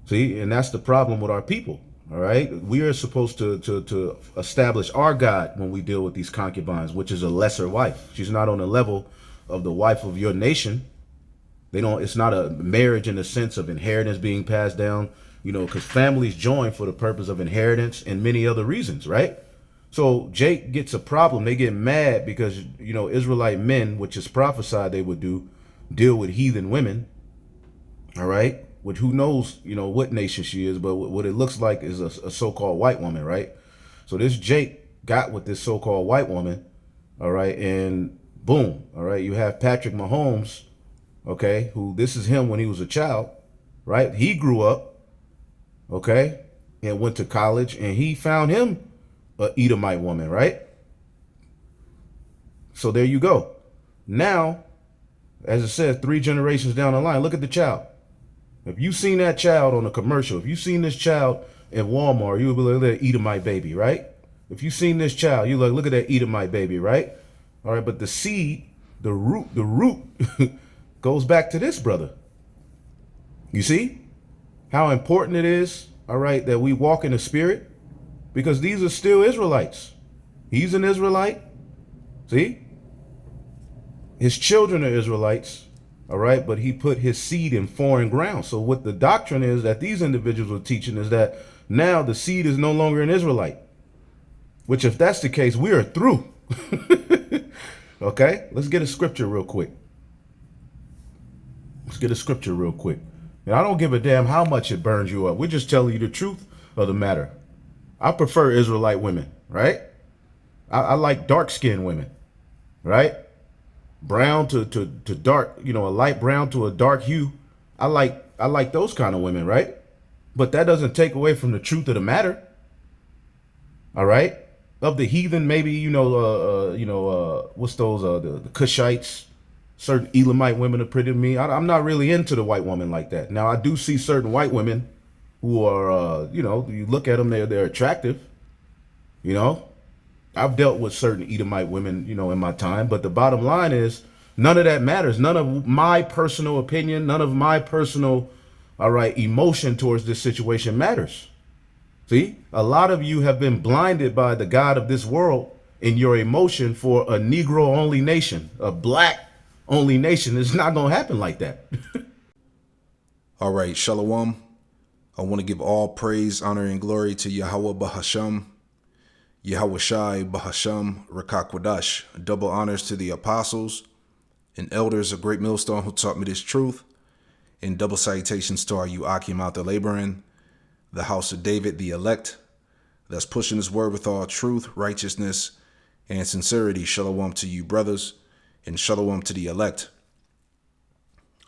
See, and that's the problem with our people. All right, we are supposed to establish our God when we deal with these concubines, which is a lesser wife. She's not on the level of the wife of your nation. They don't. It's not a marriage in the sense of inheritance being passed down. You know, because families join for the purpose of inheritance and many other reasons, right? So Jake gets a problem. They get mad because Israelite men, which is prophesied they would do, deal with heathen women. All right, which who knows, what nation she is, but what it looks like is a so-called white woman, right? So this Jake got with this so-called white woman, all right, and boom, all right, you have Patrick Mahomes, okay, who this is him when he was a child, right? He grew up, okay, and went to college, and he found him a Edomite woman, right? So there you go. Now, as it says, 3 generations down the line, look at the child. If you seen that child on a commercial, if you seen this child in Walmart, you would be like, look at that Edomite baby, right? If you seen this child, you like, look at that Edomite baby, right? All right, but the seed, the root goes back to this brother. You see how important it is, all right, that we walk in the spirit? Because these are still Israelites. He's an Israelite. See? His children are Israelites. All right, but he put his seed in foreign ground. So what the doctrine is that these individuals are teaching is that now the seed is no longer an Israelite. Which, if that's the case, we are through. Okay, let's get a scripture real quick. Let's get a scripture real quick. And I don't give a damn how much it burns you up. We're just telling you the truth of the matter. I prefer Israelite women, right? I like dark-skinned women, right? Brown to dark, a light brown to a dark hue. I like those kind of women, right? But that doesn't take away from the truth of the matter. All right, of the heathen, maybe what's those the Cushites, certain Elamite women are pretty to me. I'm not really into the white woman like that. Now I do see certain white women who are you look at them, they're attractive. I've dealt with certain Edomite women, in my time, but the bottom line is none of that matters. None of my personal opinion, none of my personal, all right, emotion towards this situation matters. See, a lot of you have been blinded by the God of this world in your emotion for a Negro only nation, a black only nation. It's not going to happen like that. All right, Shalom. I want to give all praise, honor, and glory to Yahweh Bahasham, Yahweh Shai Bahasham Rakakwadash. Double honors to the apostles and elders of Great Millstone who taught me this truth, and double salutations to our Yuakim out there laboring, the house of David, the elect, that's pushing his word with all truth, righteousness, and sincerity. Shalom to you, brothers, and shalom to the elect.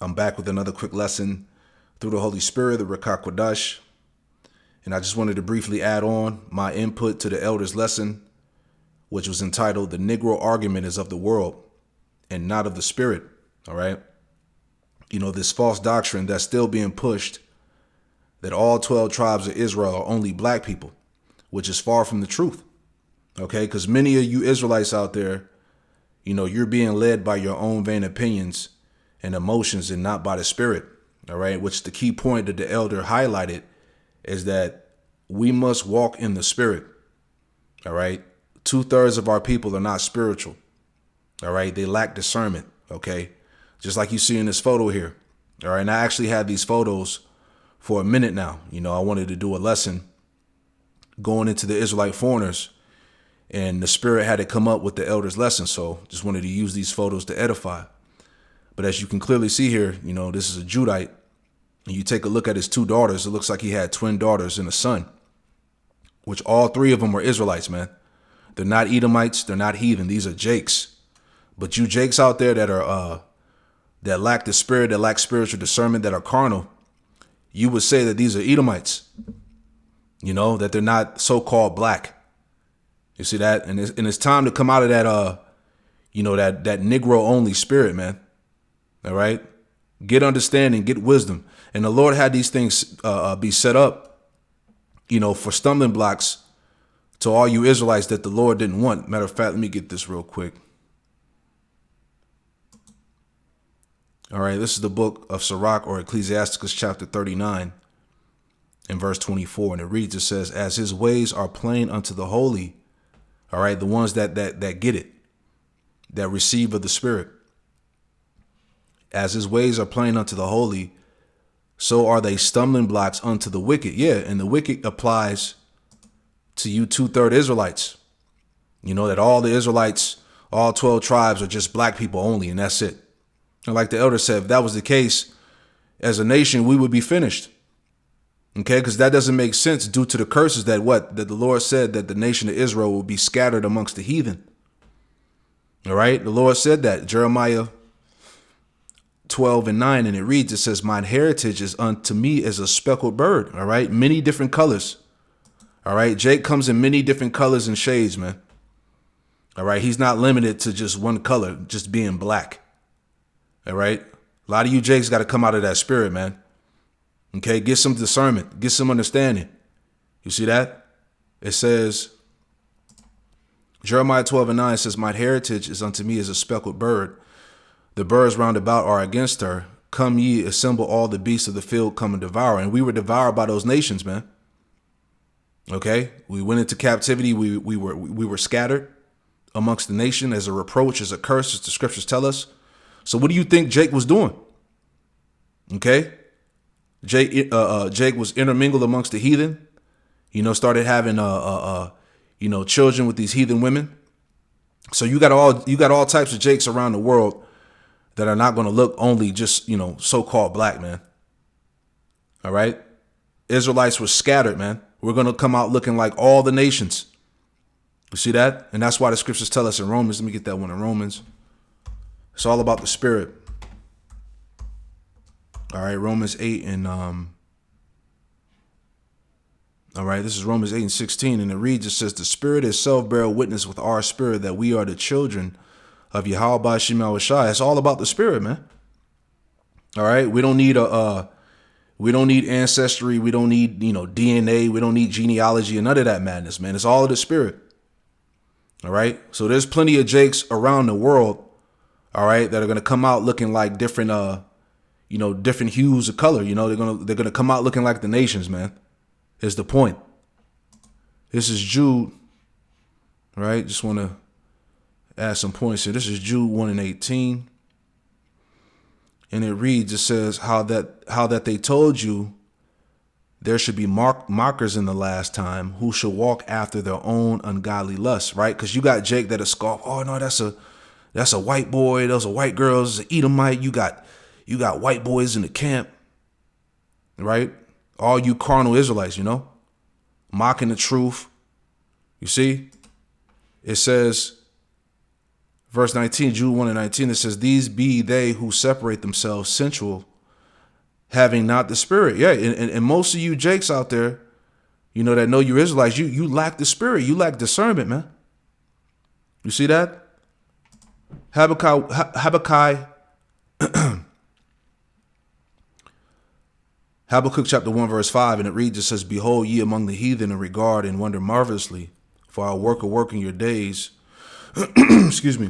I'm back with another quick lesson through the Holy Spirit, the Rakakwadash. And I just wanted to briefly add on my input to the elders' lesson, which was entitled, The Negro Argument is of the World and Not of the Spirit. All right. This false doctrine that's still being pushed that all 12 tribes of Israel are only black people, which is far from the truth. Okay. Because many of you Israelites out there, you're being led by your own vain opinions and emotions and not by the Spirit. All right. Which the key point that the elder highlighted is that we must walk in the Spirit. All right. 2/3 of our people are not spiritual. All right. They lack discernment. Okay. Just like you see in this photo here. All right. And I actually had these photos for a minute now. I wanted to do a lesson going into the Israelite foreigners, and the Spirit had to come up with the elders' lesson. So just wanted to use these photos to edify. But as you can clearly see here, this is a Judite. And you take a look at his 2 daughters, it looks like he had twin daughters and a son, which all 3 of them were Israelites, man. They're not Edomites. They're not heathen. These are Jakes. But you Jakes out there that are that lack the Spirit, that lack spiritual discernment, that are carnal, you would say that these are Edomites, that they're not so-called black. You see that? And it's time to come out of that, that Negro only spirit, man. All right. Get understanding, get wisdom. And the Lord had these things be set up, for stumbling blocks to all you Israelites that the Lord didn't want. Matter of fact, let me get this real quick. All right, this is the book of Sirach, or Ecclesiasticus chapter 39. in verse 24. And it reads, it says, as his ways are plain unto the holy. All right. The ones that get it, that receive of the Spirit. As his ways are plain unto the holy, so are they stumbling blocks unto the wicked. Yeah. And the wicked applies to you 2/3 Israelites. You know that all the Israelites, all 12 tribes are just black people only, and that's it. And like the elder said, if that was the case, as a nation, we would be finished. Okay, because that doesn't make sense due to the curses that the Lord said that the nation of Israel will be scattered amongst the heathen. All right, the Lord said that, Jeremiah 12:9, and it reads, it says, mine heritage is unto me as a speckled bird. All right, many different colors. All right, Jake comes in many different colors and shades, man. All right, he's not limited to just one color, just being black. All right, a lot of you Jakes got to come out of that spirit, man. Okay, get some discernment, get some understanding. You see that? It says, Jeremiah 12:9 says, mine heritage is unto me as a speckled bird. The birds round about are against her. Come ye, assemble all the beasts of the field, come and devour. And we were devoured by those nations, man. Okay, we went into captivity. We were scattered amongst the nation as a reproach, as a curse, as the scriptures tell us. So what do you think Jake was doing? Okay, Jake was intermingled amongst the heathen. You know, started having children with these heathen women. So you got all types of Jakes around the world that are not going to look only just, so-called black, man. All right. Israelites were scattered, man. We're going to come out looking like all the nations. You see that? And that's why the scriptures tell us in Romans. Let me get that one in Romans. It's all about the spirit. All right. Romans 8 and, all right. This is Romans 8:16. And it reads, it says, the spirit itself bear witness with our spirit that we are the children of Yahweh B'Shem Yahushai. It's all about the spirit, man. All right. We don't need ancestry. We don't need, DNA. We don't need genealogy and none of that madness, man. It's all of the spirit. All right. So there's plenty of Jakes around the world. All right. That are going to come out looking like different, different hues of color. They're going to come out looking like the nations, man. Is the point. This is Jude. All right. Just want to add some points here. This is Jude 1:18. And it reads, it says, how that they told you there should be mockers in the last time who shall walk after their own ungodly lusts, right? Because you got Jake that is scoff. Oh no, that's a white boy. Those are white girls. It's an Edomite. You got white boys in the camp, right? All you carnal Israelites, mocking the truth. You see, it says, verse 19, Jude 1:19, it says, these be they who separate themselves sensual, having not the spirit. Yeah, and most of you Jakes out there, that know you're Israelites, you lack the spirit. You lack discernment, man. You see that? Habakkuk chapter 1, verse 5, and it reads, it says, behold ye among the heathen and regard and wonder marvelously, for I will work in your days. Excuse me.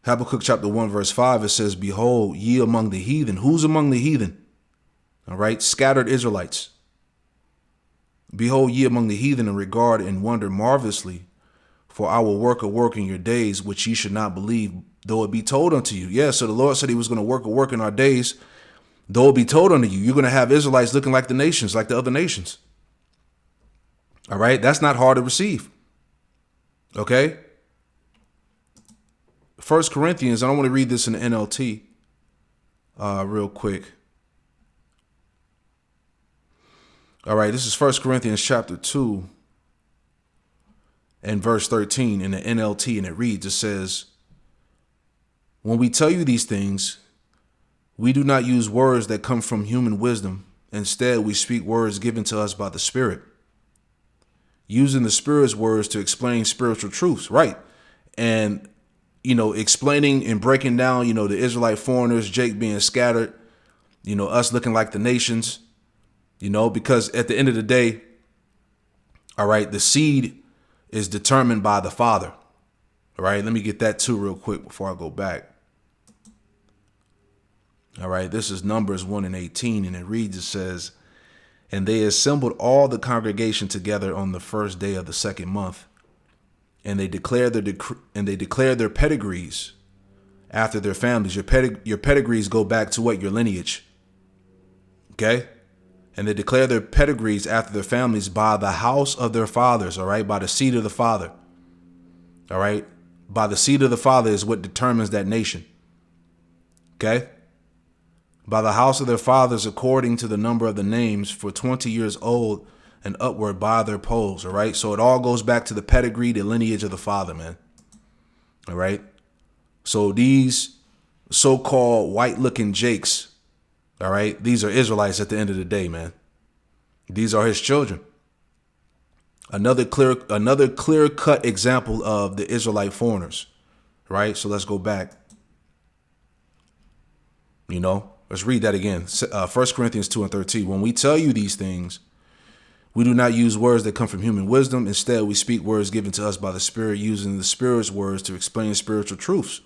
Habakkuk chapter 1, verse 5, it says, behold ye among the heathen. Who's among the heathen? All right, scattered Israelites. Behold ye among the heathen and regard and wonder marvelously, for I will work a work in your days, which ye should not believe, though it be told unto you. Yeah, so the Lord said he was going to work a work in our days, though it be told unto you. You're going to have Israelites looking like the nations, like the other nations. All right, that's not hard to receive. Okay. 1 Corinthians, and I want to read this in the NLT real quick. All right, this is 1 Corinthians chapter 2 and verse 13 in the NLT, and it reads, it says, when we tell you these things, we do not use words that come from human wisdom. Instead, we speak words given to us by the Spirit, using the Spirit's words to explain spiritual truths, right? And, explaining and breaking down, the Israelite foreigners, Jake being scattered, us looking like the nations, because at the end of the day, all right, the seed is determined by the Father. All right, let me get that too real quick before I go back. All right, this is Numbers 1 and 18, and it reads, it says, and they assembled all the congregation together on the first day of the second month, and they declared their pedigrees after their families. Your pedigrees go back to what? Your lineage. Okay? And they declare their pedigrees after their families by the house of their fathers, all right? By the seed of the father. All right? By the seed of the father is what determines that nation. Okay? By the house of their fathers according to the number of the names for 20 years old and upward by their polls, all right? So it all goes back to the pedigree, the lineage of the father, man. All right? So these so-called white-looking Jakes, all right, these are Israelites at the end of the day, man. These are his children. Another clear-cut example of the Israelite foreigners, right? So let's go back. Let's read that again. 1 Corinthians 2 and 13. When we tell you these things, we do not use words that come from human wisdom. Instead, we speak words given to us by the Spirit, using the Spirit's words to explain spiritual truths.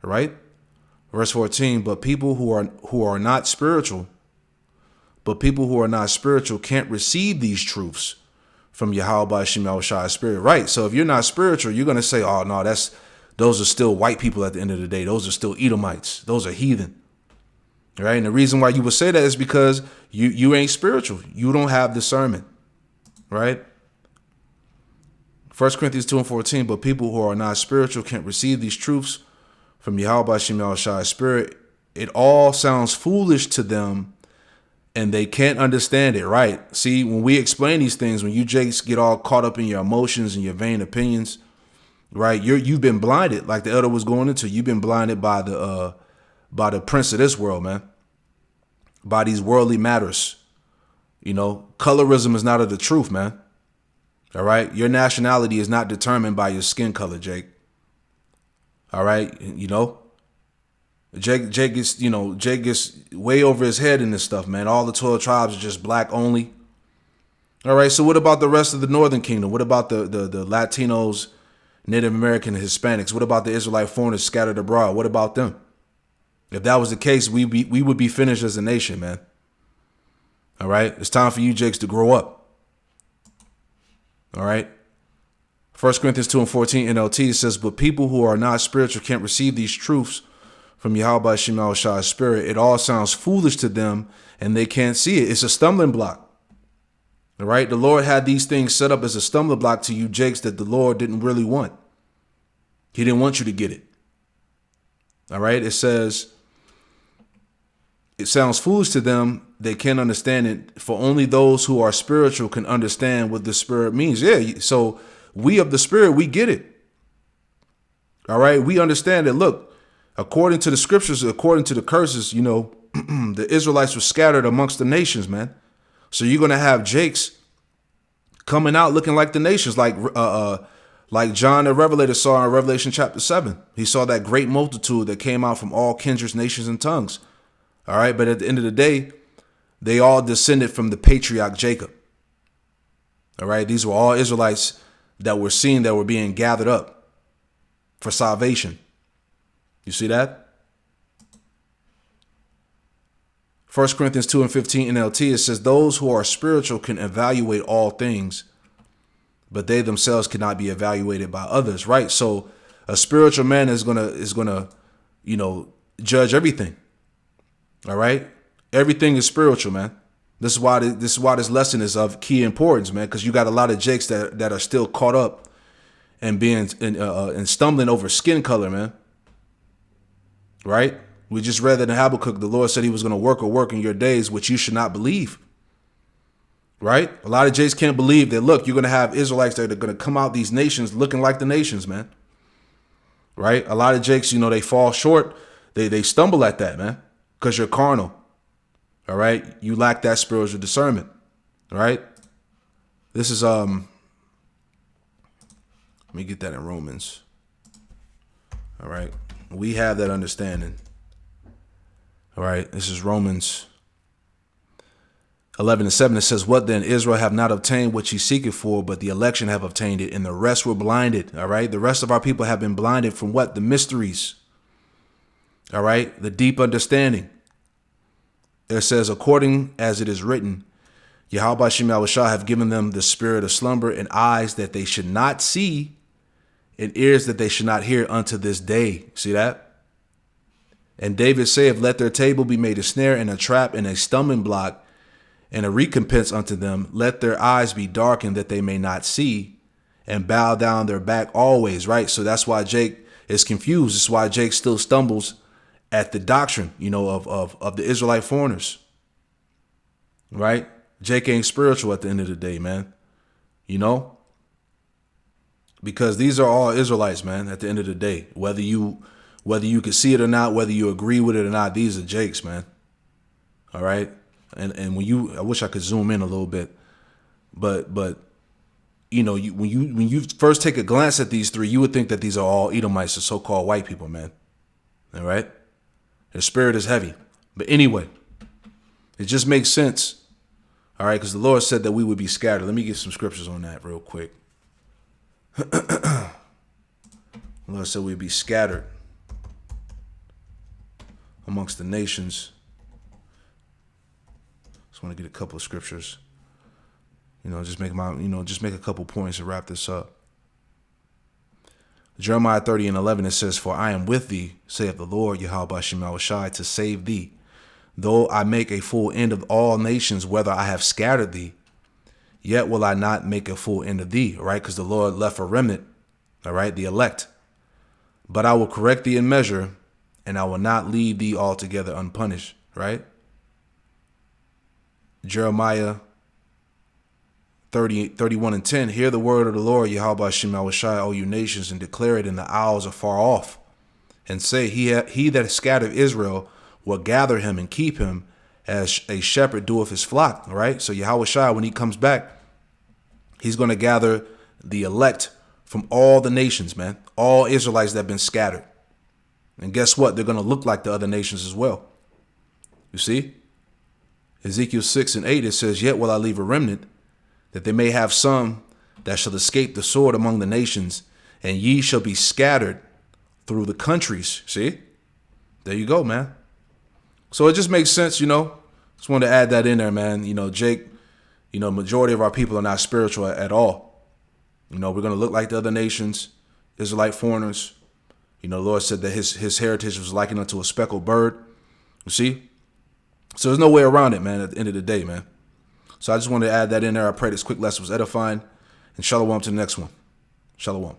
All right? Verse 14. But people who are not spiritual can't receive these truths from Yahweh Shema Shai's Spirit. Right. So if you're not spiritual, you're going to say, oh, no, those are still white people at the end of the day. Those are still Edomites. Those are heathen. Right. And the reason why you would say that is because you ain't spiritual. You don't have discernment. Right. 1 Corinthians 2 and 14. But people who are not spiritual can't receive these truths from Yahweh Shema Shai's Spirit. It all sounds foolish to them and they can't understand it. Right. See, when we explain these things, when you Jakes get all caught up in your emotions and your vain opinions. Right. You've been blinded, like the elder was going into. You've been blinded by the prince of this world, man, by these worldly matters. Colorism is not of the truth, man. All right. Your nationality is not determined by your skin color, Jake. All right. Jake gets way over his head in this stuff, man. All the 12 tribes are just black only. All right. So what about the rest of the Northern Kingdom? What about the Latinos, Native American, and Hispanics? What about the Israelite foreigners scattered abroad? What about them? If that was the case, we would be finished as a nation, man. All right. It's time for you Jakes to grow up. All right. 1 Corinthians 2 and 14 NLT says, but people who are not spiritual can't receive these truths from Yahweh Shema Shai's Spirit. It all sounds foolish to them and they can't see it. It's a stumbling block. All right. The Lord had these things set up as a stumbling block to you Jakes that the Lord didn't really want. He didn't want you to get it. All right. It says, it sounds foolish to them. They can't understand it. For only those who are spiritual can understand what the Spirit means. Yeah. So we of the Spirit, we get it. All right. We understand that. Look, according to the scriptures, according to the curses, the Israelites were scattered amongst the nations, man. So you're going to have Jakes coming out looking like the nations, like John the Revelator saw in Revelation chapter 7. He saw that great multitude that came out from all kindreds, nations, and tongues. All right. But at the end of the day, they all descended from the patriarch Jacob. All right. These were all Israelites that were seen, that were being gathered up for salvation. You see that? 1 Corinthians 2 and 15 NLT, it says, those who are spiritual can evaluate all things, but they themselves cannot be evaluated by others. Right. So a spiritual man is gonna, judge everything. All right. Everything is spiritual, man. This is why this lesson is of key importance, man, because you got a lot of Jakes that are still caught up and being and stumbling over skin color, man. Right. We just read that in Habakkuk, the Lord said he was going to work in your days, which you should not believe. Right. A lot of Jakes can't believe that, look, you're going to have Israelites that are going to come out these nations looking like the nations, man. Right. A lot of Jakes, they fall short. They stumble at that, man, because you're carnal. All right. You lack that spiritual discernment. All right. This is let me get that in Romans. All right. We have that understanding. All right. This is Romans 11 and 7. It says, what then? Israel have not obtained what ye seeketh for, but the election have obtained it, and the rest were blinded. All right. The rest of our people have been blinded from what? The mysteries. All right. The deep understanding. It says, according as it is written, Yahweh Shem Yahushua have given them the spirit of slumber and eyes that they should not see and ears that they should not hear unto this day. See that? And David saith, let their table be made a snare and a trap and a stumbling block and a recompense unto them. Let their eyes be darkened that they may not see and bow down their back always. Right. So that's why Jake is confused. That's why Jake still stumbles at the doctrine, of the Israelite foreigners. Right. Jake ain't spiritual at the end of the day, man. Because these are all Israelites, man, at the end of the day. Whether you can see it or not, whether you agree with it or not, these are Jakes, man. All right? And I wish I could zoom in a little bit. But when you first take a glance at these three, you would think that these are all Edomites or so-called white people, man. All right? Their spirit is heavy. But anyway, it just makes sense. All right, because the Lord said that we would be scattered. Let me get some scriptures on that real quick. The Lord said we'd be scattered amongst the nations. Just want to get a couple of scriptures. Just make a couple points to wrap this up. Jeremiah 30:11, it says, for I am with thee, saith the Lord, Yahweh Shem Yahushua, to save thee. Though I make a full end of all nations, whether I have scattered thee, yet will I not make a full end of thee. All right, because the Lord left a remnant, all right, the elect. But I will correct thee in measure, and I will not leave thee altogether unpunished, right? Jeremiah 31:10, hear the word of the Lord, Yahweh Shem Yahushua, O you nations, and declare it in the isles afar off, and say, he that scattered Israel will gather him and keep him as a shepherd doeth his flock. All right. So Yahushua, when he comes back, he's going to gather the elect from all the nations, man, all Israelites that have been scattered. And guess what? They're going to look like the other nations as well. You see, Ezekiel 6:8, it says, yet will I leave a remnant that they may have some that shall escape the sword among the nations, and ye shall be scattered through the countries. See, there you go, man. So it just makes sense, Just wanted to add that in there, man. Jake, majority of our people are not spiritual at all. We're going to look like the other nations, Israelite foreigners. The Lord said that his heritage was likened unto a speckled bird. You see? So there's no way around it, man, at the end of the day, man. So I just wanted to add that in there. I pray this quick lesson was edifying. And shalom to the next one. Shalom.